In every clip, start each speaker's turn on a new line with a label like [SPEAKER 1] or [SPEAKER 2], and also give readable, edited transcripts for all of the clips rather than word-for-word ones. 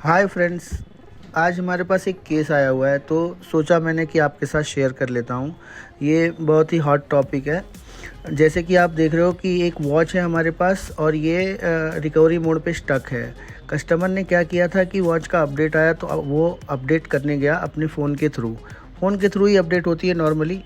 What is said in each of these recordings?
[SPEAKER 1] Hi friends. आज हमारे पास एक केस आया हुआ है तो सोचा मैंने कि आपके साथ शेयर कर लेता हूँ। ये बहुत ही हॉट टॉपिक है। जैसे कि आप देख रहे हो कि एक वॉच है हमारे पास और ये रिकवरी मोड पे स्टक है। कस्टमर ने क्या किया था कि वॉच का अपडेट आया तो वो अपडेट करने गया अपने फ़ोन के थ्रू ही अपडेट होती है नॉर्मली।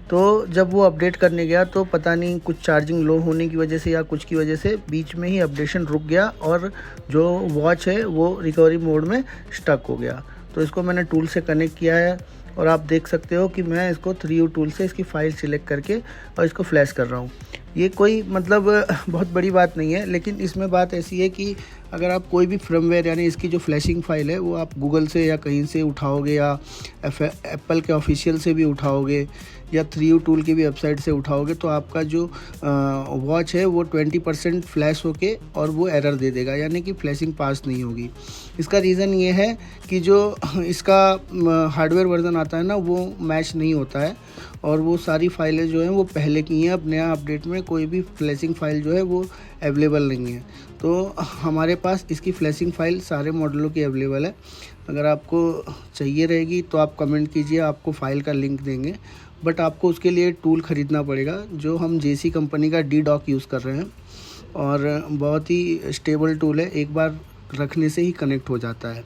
[SPEAKER 1] तो जब वो अपडेट करने गया तो पता नहीं कुछ चार्जिंग लो होने की वजह से या कुछ की वजह से बीच में ही अपडेशन रुक गया और जो वॉच है वो रिकवरी मोड में स्टक हो गया। तो इसको मैंने टूल से कनेक्ट किया है और आप देख सकते हो कि मैं इसको 3U टूल से इसकी फ़ाइल सिलेक्ट करके और इसको फ्लैश कर रहा हूँ। ये कोई मतलब बहुत बड़ी बात नहीं है, लेकिन इसमें बात ऐसी है कि अगर आप कोई भी फर्मवेयर यानी इसकी जो फ्लैशिंग फ़ाइल है वो आप गूगल से या कहीं से उठाओगे या एप्पल के ऑफिशियल से भी उठाओगे या 3U टूल की भी वेबसाइट से उठाओगे तो आपका जो वॉच है वो 20% फ्लैश होके और वो एरर दे देगा, यानी कि फ्लैशिंग पास नहीं होगी। इसका रीज़न ये है कि जो इसका हार्डवेयर वर्जन आता है ना वो मैच नहीं होता है और वो सारी फाइलें जो हैं वो पहले की हैं। अब नया अपडेट में कोई भी फ्लैशिंग फ़ाइल जो है वो अवेलेबल नहीं है। तो हमारे पास इसकी फ्लैशिंग फ़ाइल सारे मॉडलों की अवेलेबल है। अगर आपको चाहिए रहेगी तो आप कमेंट कीजिए, आपको फ़ाइल का लिंक देंगे। बट आपको उसके लिए टूल ख़रीदना पड़ेगा जो हम JC कंपनी का D-Dock यूज़ कर रहे हैं और बहुत ही स्टेबल टूल है, एक बार रखने से ही कनेक्ट हो जाता है।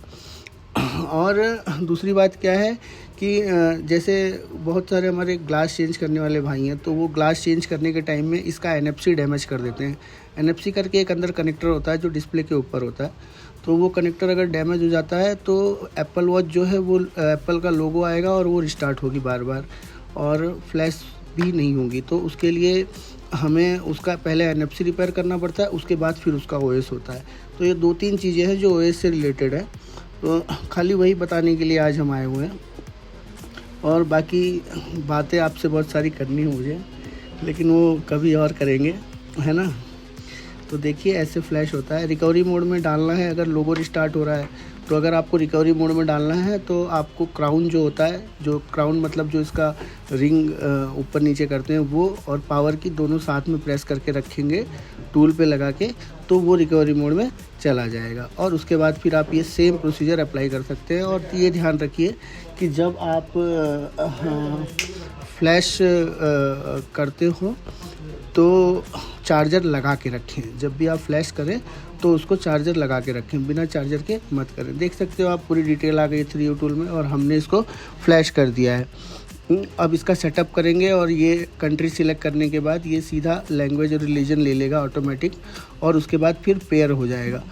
[SPEAKER 1] और दूसरी बात क्या है कि जैसे बहुत सारे हमारे ग्लास चेंज करने वाले भाई हैं तो वो ग्लास चेंज करने के टाइम में इसका NFC डैमेज कर देते हैं। NFC करके एक अंदर कनेक्टर होता है जो डिस्प्ले के ऊपर होता है, तो वो कनेक्टर अगर डैमेज हो जाता है तो एप्पल वॉच जो है वो एप्पल का लोगो आएगा और वो रिस्टार्ट होगी बार बार और फ्लैश भी नहीं होगी। तो उसके लिए हमें उसका पहले NFC रिपेयर करना पड़ता है, उसके बाद फिर उसका OS होता है। तो ये 2-3 चीज़ें हैं जो OS से रिलेटेड है, तो खाली वही बताने के लिए आज हम आए हुए हैं। और बाकी बातें आपसे बहुत सारी करनी है मुझे, लेकिन वो कभी और करेंगे, है ना। तो देखिए ऐसे फ्लैश होता है। रिकवरी मोड में डालना है, अगर लोगो रिस्टार्ट हो रहा है तो अगर आपको रिकवरी मोड में डालना है तो आपको क्राउन जो होता है, जो क्राउन मतलब जो इसका रिंग ऊपर नीचे करते हैं वो और पावर की दोनों साथ में प्रेस करके रखेंगे टूल पे लगा के, तो वो रिकवरी मोड में चला जाएगा। और उसके बाद फिर आप ये सेम प्रोसीजर अप्लाई कर सकते हैं। और ये ध्यान रखिए कि जब आप फ्लैश करते हो तो चार्जर लगा के रखें। जब भी आप फ्लैश करें तो उसको चार्जर लगा के रखें, बिना चार्जर के मत करें। देख सकते हो आप पूरी डिटेल आ गई 3U टूल में और हमने इसको फ्लैश कर दिया है। अब इसका सेटअप करेंगे और ये कंट्री सिलेक्ट करने के बाद ये सीधा लैंग्वेज और रिलीजन ले लेगा ऑटोमेटिक और उसके बाद फिर पेयर हो जाएगा।